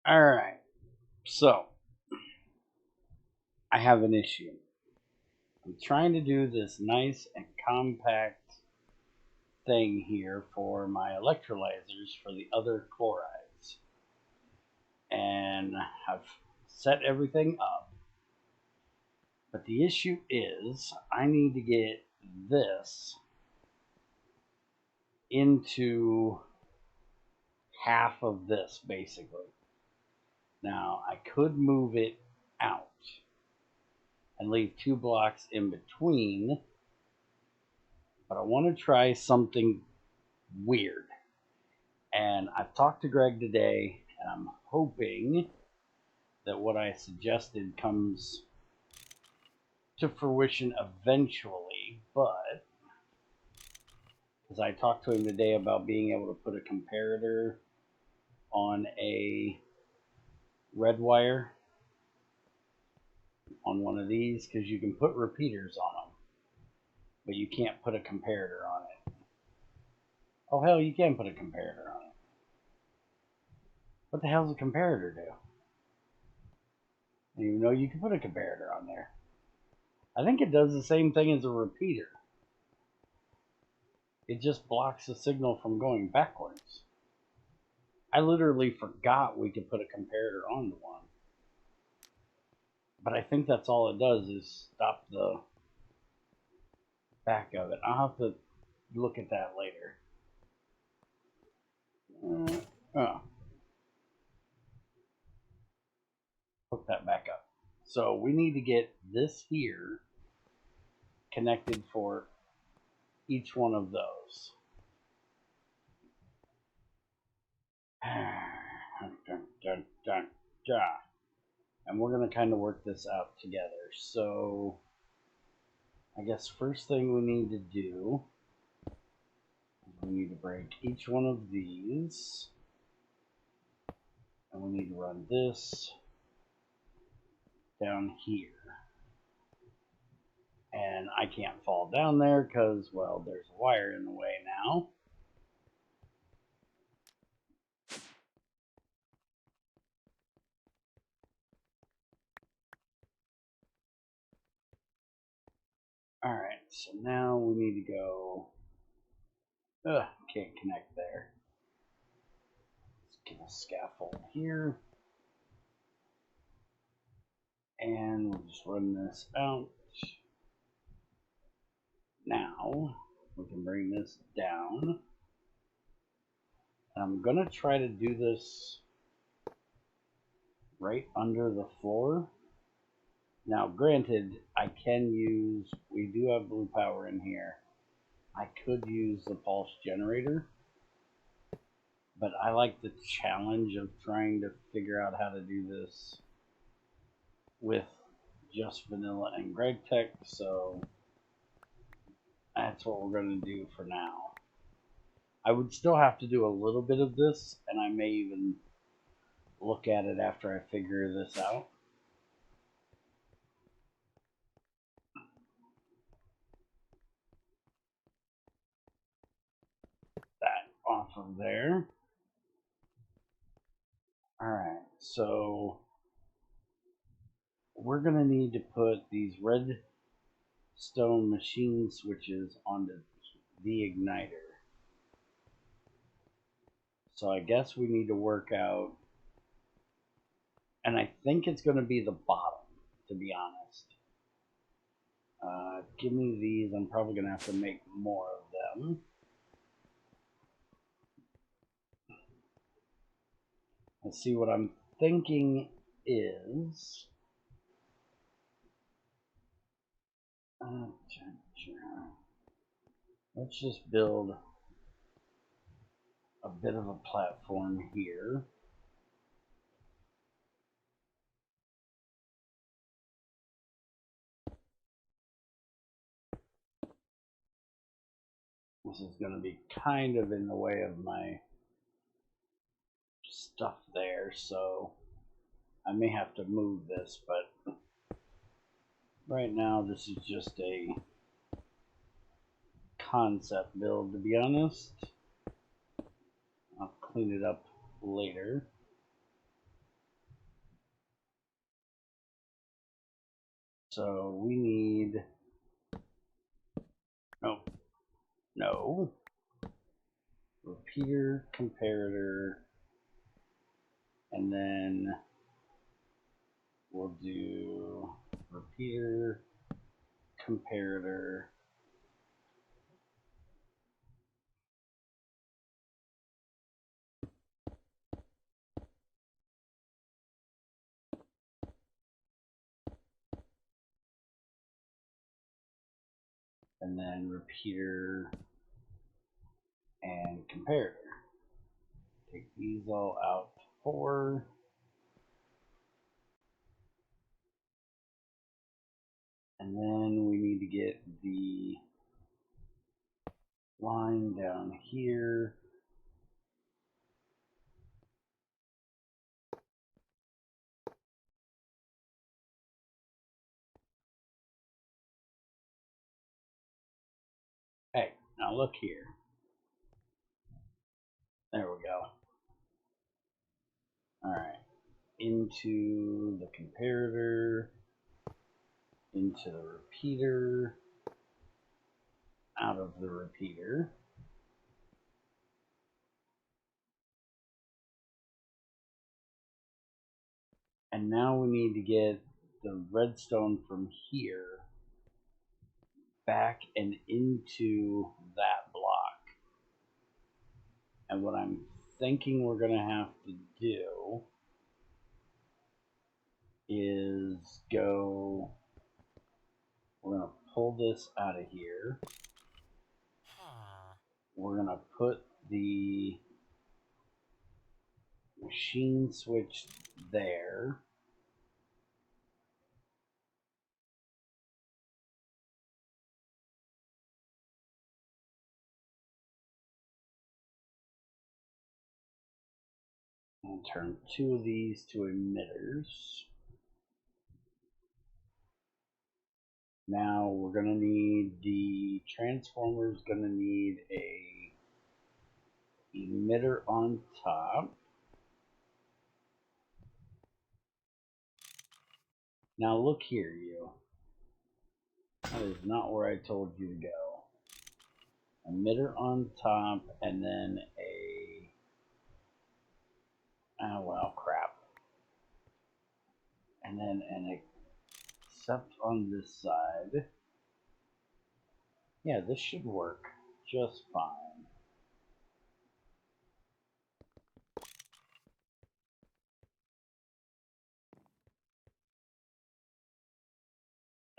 Alright, so I have an issue. I'm trying to do this nice and compact thing here for my electrolyzers for the other chlorides. And I've set everything up. But the issue is I need to get this into half of this basically. Now I could move it out and leave 2 blocks in between, but I want to try something weird. And I've talked to Greg today, and I'm hoping that what I suggested comes to fruition eventually. But as I talked to him today about being able to put a comparator on a red wire on one of these, because you can put repeaters on them, but you can't put a comparator on it. Oh hell, you can put a comparator on it. What the hell does a comparator do? I didn't even know you could put a comparator on there. I think it does the same thing as a repeater. It just blocks the signal from going backwards. I literally forgot we could put a comparator on the one. But I think that's all it does is stop the back of it. I'll have to look at that later. Hook that back up. So we need to get this here connected for each one of those. And we're going to kind of work this out together. So I guess first thing we need to do, we need to break each one of these. And we need to run this down here. And I can't fall down there because, well, there's a wire in the way now. Alright, so now we need to go. Can't connect there. Let's get a scaffold here. And we'll just run this out. Now we can bring this down. I'm going to try to do this right under the floor. Now, granted, I can use, we do have blue power in here. I could use the pulse generator, but I like the challenge of trying to figure out how to do this with just vanilla and GregTech, so that's what we're going to do for now. I would still have to do a little bit of this, and I may even look at it after I figure this out. That off of there. Alright, so we're going to need to put these redstone machine switches onto the igniter. So I guess we need to work out, and I think it's going to be the bottom, to be honest. Give me these. I'm probably going to have to make more of them. Let's see, what I'm thinking is let's just build a bit of a platform here. This is going to be kind of in the way of my stuff there, so I may have to move this, but right now this is just a concept build, to be honest. I'll clean it up later. So we need, no, repeater, comparator, and then we'll do repeater, comparator, and then repeater and comparator. Take these all out to 4. And then we need to get the line down here. Hey, now look here. There we go. Alright. Into the comparator, into the repeater, out of the repeater. And now we need to get the redstone from here back and into that block. And what I'm thinking we're going to have to do is go, we're going to pull this out of here. We're going to put the machine switch there. And turn 2 of these to emitters. Now we're going to need the transformer's going to need a emitter on top. Now look here, you. That is not where I told you to go. Emitter on top, and then a, oh well, crap. And then an accept on this side. Yeah, this should work just fine.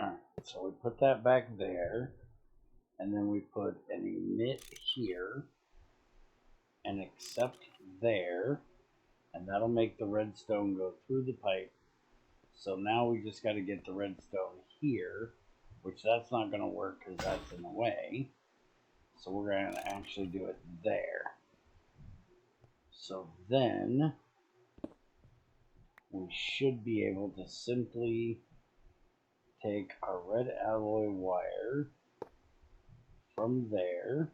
Alright, so we put that back there, and then we put an emit here, and accept there, and that'll make the redstone go through the pipe. So now we just got to get the redstone here, which that's not going to work because that's in the way. So we're going to actually do it there. So then we should be able to simply take our red alloy wire from there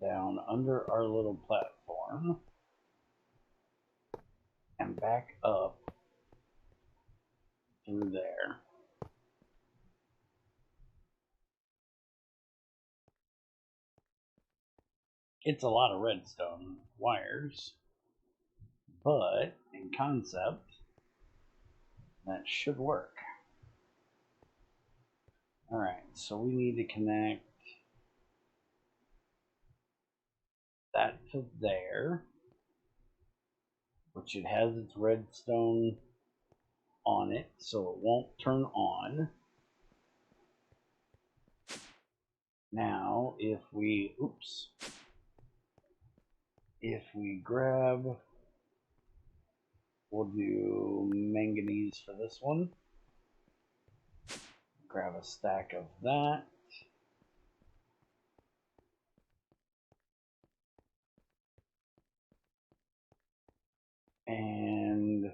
down under our little platform and back up through there. It's a lot of redstone wires, but in concept, that should work. Alright, so we need to connect that to there, which it has its redstone on it, so it won't turn on. Now, if we grab, we'll do manganese for this one. Grab a stack of that. And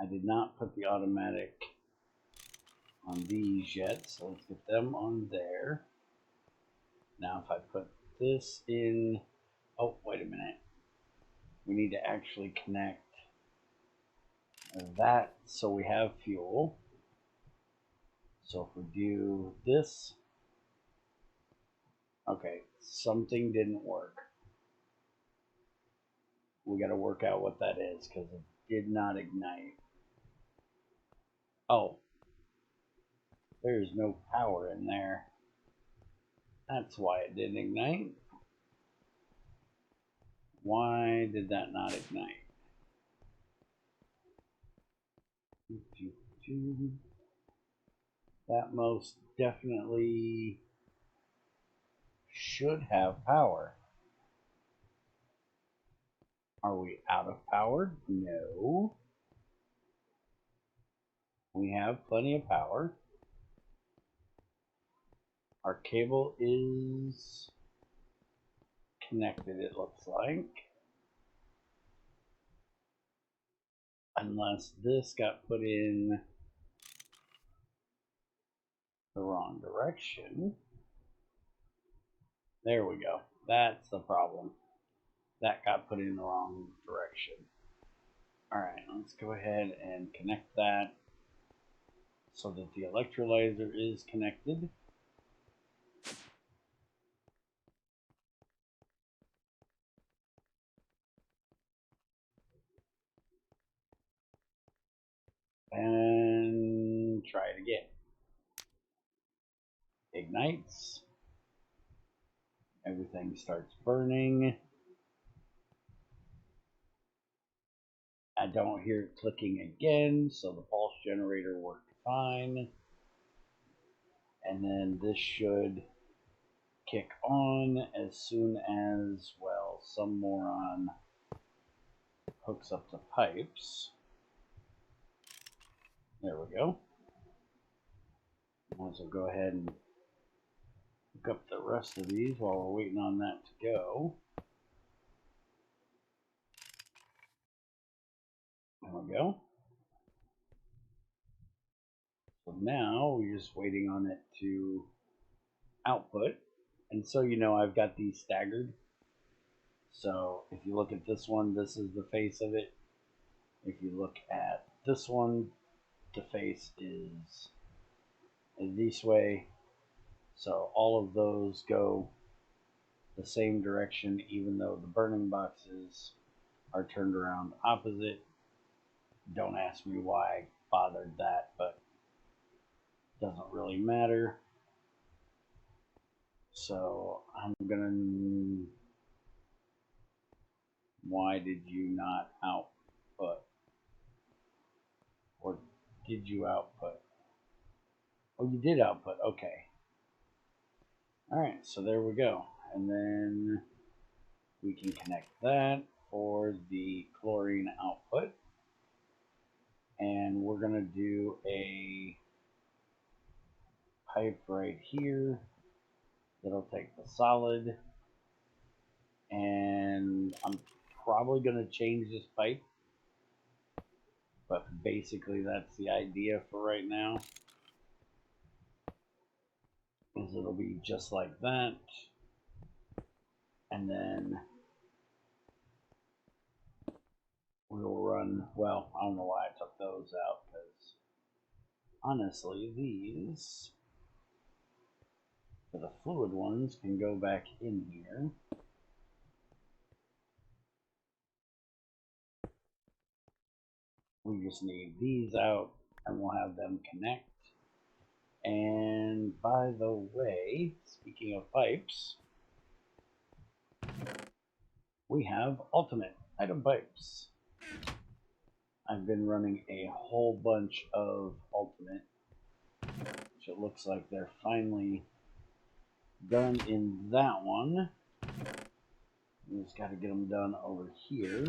I did not put the automatic on these yet, so let's get them on there. Now if I put this in, oh wait a minute, we need to actually connect that, so we have fuel. So if we do this, okay, something didn't work. We got to work out what that is because it did not ignite. Oh, there's no power in there. That's why it didn't ignite. Why did that not ignite? That most definitely should have power. Are we out of power? No. We have plenty of power. Our cable is connected, it looks like. Unless this got put in the wrong direction. There we go. That's the problem. That got put in the wrong direction. Alright, let's go ahead and connect that so that the electrolyzer is connected. And try it again. Ignites. Everything starts burning. I don't hear it clicking again, so the pulse generator worked fine. And then this should kick on as soon as, well, some moron hooks up the pipes. There we go. Might as well go ahead and hook up the rest of these while we're waiting on that to go. There we go. So now we're just waiting on it to output. And so you know I've got these staggered. So if you look at this one, this is the face of it. If you look at this one, the face is this way. So all of those go the same direction, even though the burning boxes are turned around opposite. Don't ask me why I bothered that, but it doesn't really matter. So I'm gonna, why did you not output? Or did you output? Oh, you did output, okay. Alright, so there we go. And then we can connect that for the chlorine output. And we're gonna do a pipe right here that'll take the solid, and I'm probably going to change this pipe, but basically that's the idea for right now, is it'll be just like that. And then we'll run, well, I don't know why I took those out, because honestly these for the fluid ones can go back in here. We just need these out and we'll have them connect. And by the way, speaking of pipes, we have ultimate item pipes. I've been running a whole bunch of ultimate, which it looks like they're finally done in that one. We just got to get them done over here.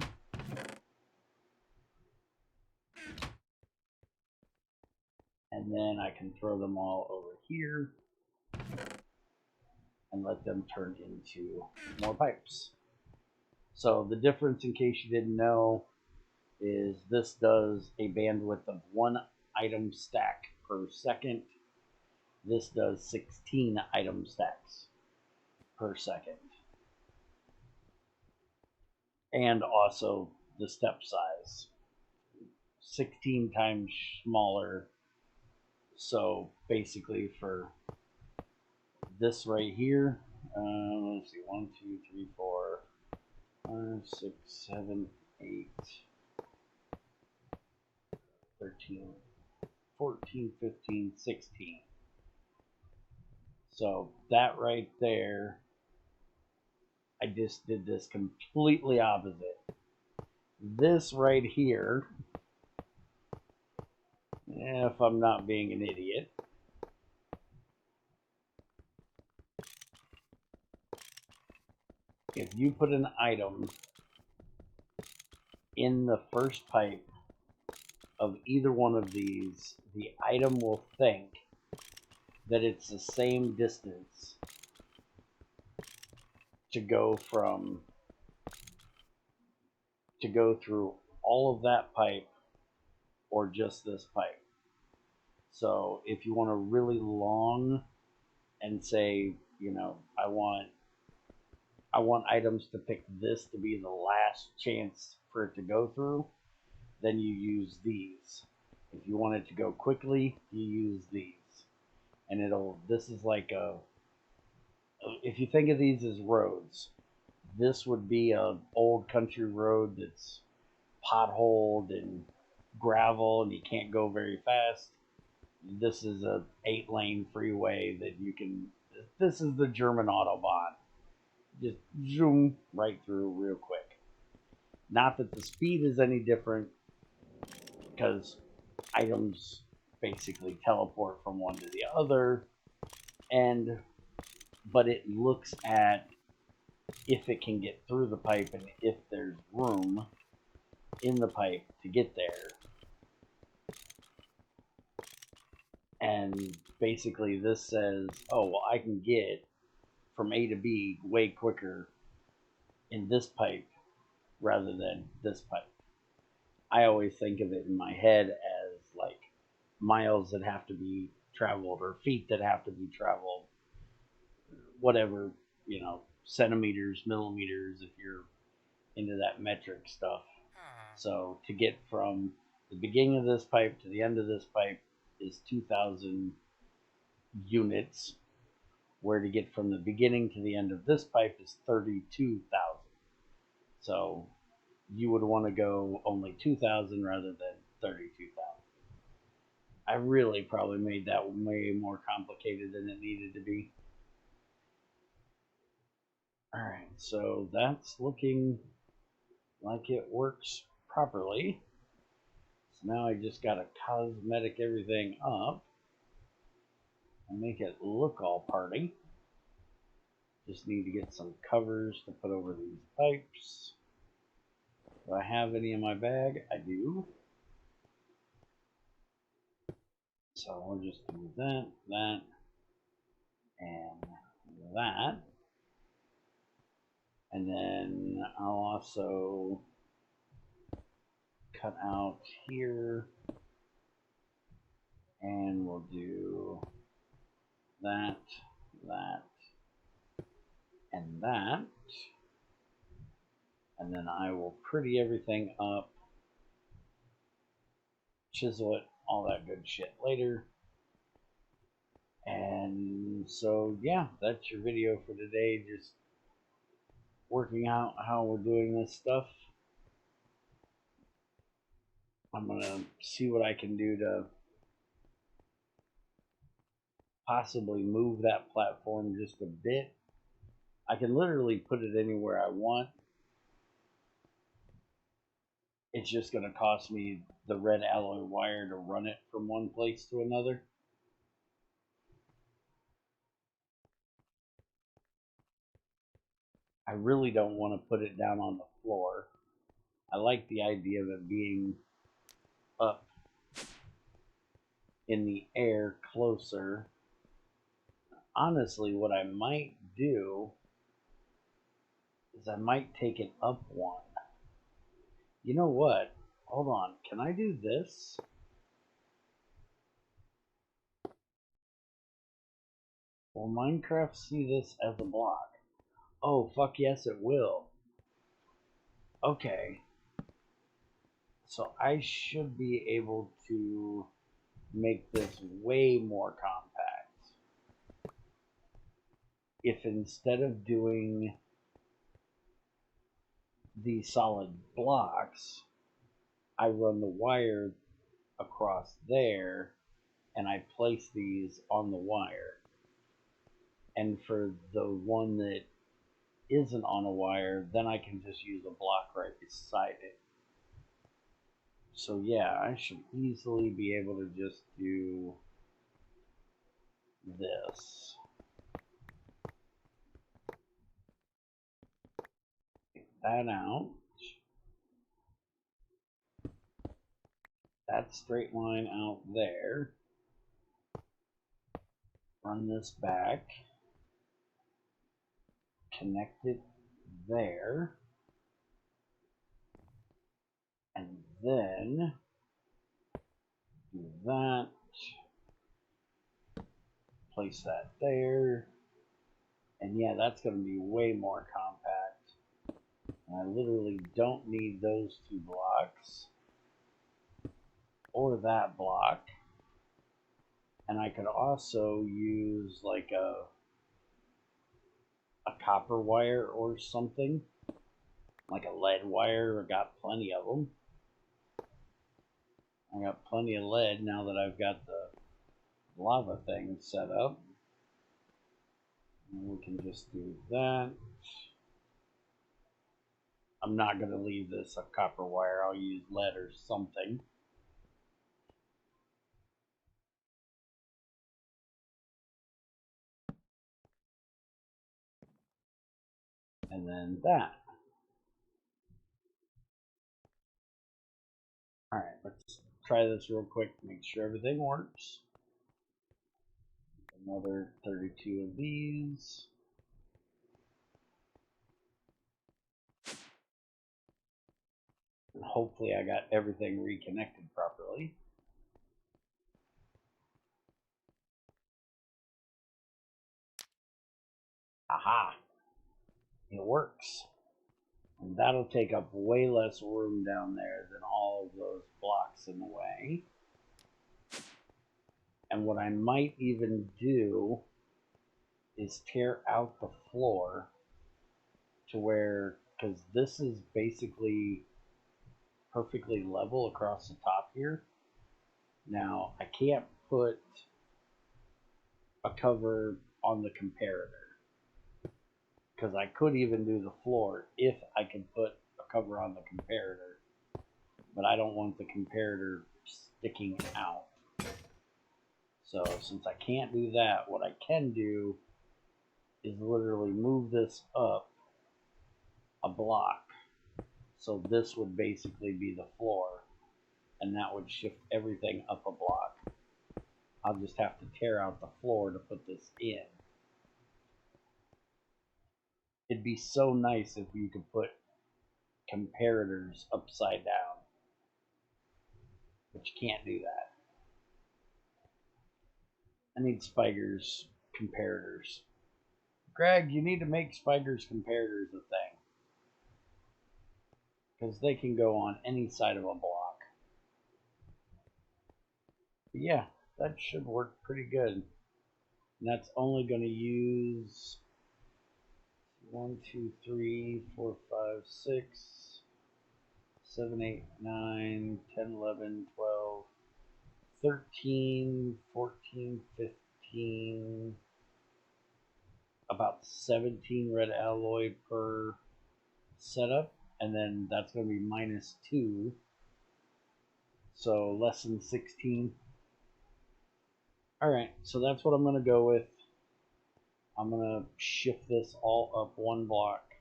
And then I can throw them all over here and let them turn into more pipes. So the difference, in case you didn't know, is this does a bandwidth of 1 item stack per second. This does 16 item stacks per second. And also the step size. 16 times smaller. So basically for this right here, let's see, 1, 2, 3, 4, 5, 6, 7, 8, 13, 14, 15, 16. So that right there, I just did this completely opposite. This right here, if I'm not being an idiot, if you put an item in the first pipe of either one of these, the item will think that it's the same distance to go through all of that pipe or just this pipe. So if you want a really long and say, you know, I want items to pick this to be the last chance for it to go through, then you use these. If you want it to go quickly, you use these. And this is like if you think of these as roads, this would be an old country road that's potholed and gravel and you can't go very fast. This is a 8-lane freeway that you can, this is the German Autobahn. Just zoom right through real quick. Not that the speed is any different, because items basically teleport from one to the other, but it looks at if it can get through the pipe and if there's room in the pipe to get there. And basically this says, oh, well, I can get from A to B way quicker in this pipe rather than this pipe. I always think of it in my head as like miles that have to be traveled or feet that have to be traveled, whatever, you know, centimeters, millimeters, if you're into that metric stuff. So to get from the beginning of this pipe to the end of this pipe is 2,000 units, where to get from the beginning to the end of this pipe is 32,000. So you would want to go only 2,000 rather than 32,000. I really probably made that way more complicated than it needed to be. Alright, so that's looking like it works properly. So now I just gotta cosmetic everything up and make it look all party. Just need to get some covers to put over these pipes. Do I have any in my bag? I do. So we'll just do that, that, and that. And then I'll also cut out here, and we'll do that, that, and that. And then I will pretty everything up, chisel it, all that good shit later. And so yeah, that's your video for today, just working out how we're doing this stuff. I'm gonna see what I can do to possibly move that platform just a bit. I can literally put it anywhere I want. It's just going to cost me the red alloy wire to run it from one place to another. I really don't want to put it down on the floor. I like the idea of it being up in the air closer. Honestly, what I might do is I might take it up one. You know what? Hold on. Can I do this? Will Minecraft see this as a block? Oh, fuck yes, it will. Okay. So I should be able to make this way more compact if instead of doing these solid blocks, I run the wire across there and I place these on the wire. And for the one that isn't on a wire, then I can just use a block right beside it. So yeah, I should easily be able to just do this. Take that out. That straight line out there. Run this back. Connect it there. And then do that. Place that there. And yeah, that's going to be way more compact. And I literally don't need those two blocks. Or that block. And I could also use like a copper wire or something. Like a lead wire. I got plenty of them. I got plenty of lead now that I've got the lava thing set up. And we can just do that. I'm not going to leave this a copper wire. I'll use lead or something. And then that. Alright, let's try this real quick to make sure everything works. Another 32 of these. And hopefully I got everything reconnected properly. Aha! It works. And that'll take up way less room down there than all of those blocks in the way. And what I might even do is tear out the floor to where, because this is basically perfectly level across the top here. Now, I can't put a cover on the comparator, because I could even do the floor if I could put a cover on the comparator, but I don't want the comparator sticking out. So since I can't do that, what I can do is literally move this up a block. So this would basically be the floor, and that would shift everything up a block. I'll just have to tear out the floor to put this in. It'd be so nice if you could put comparators upside down, but you can't do that. I need Spiger's comparators. Greg, you need to make Spiger's comparators a thing, because they can go on any side of a block. But yeah, that should work pretty good. And that's only going to use 1, 2, 3, 4, 5, 6, 7, 8, 9, 10, 11, 12, 13, 14, 15, about 17 red alloy per setup, and then that's going to be -2, so less than 16. Alright, so that's what I'm going to go with. I'm going to shift this all up one block,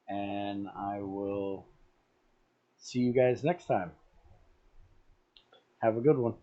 and I will see you guys next time. Have a good one.